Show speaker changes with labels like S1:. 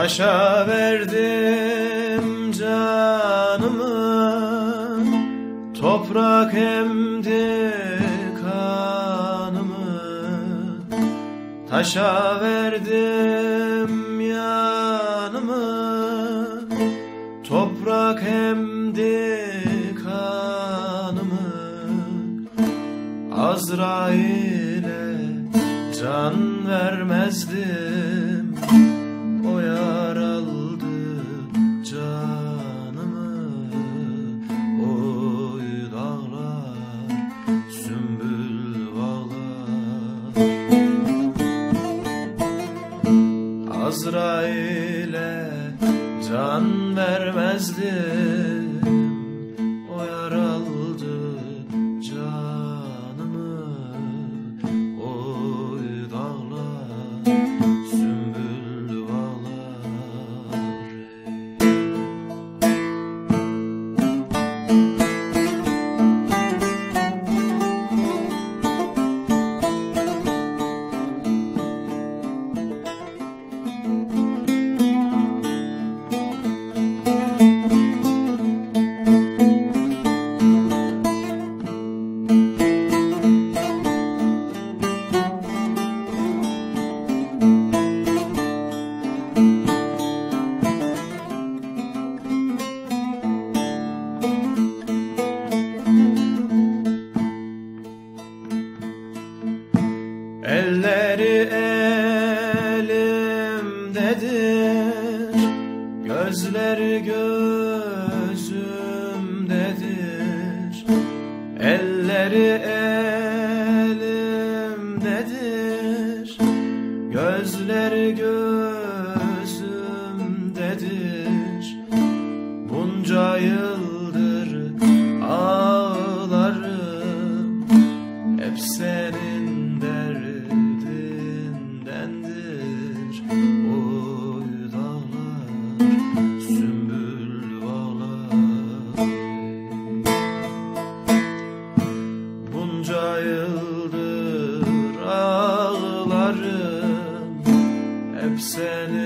S1: Taşa verdim canımı, toprak emdi kanımı. Taşa verdim yanımı, toprak emdi kanımı. Azrail'e can vermezdim, o yar aldı canımı. Oy dağlar, sümbül bağlar. Azrail'e can vermezdim, o yar aldı canımı. Oy dağlar, sümbül bağlar. Elleri elimdedir, gözleri gözümdedir. Elleri elimdedir, gözleri gözümdedir. Bunca yıldır ağlarım, hep senin derdindendir. Oy dağlar, sümbül bağlar. Bunca yıldır ağlarım, hep senin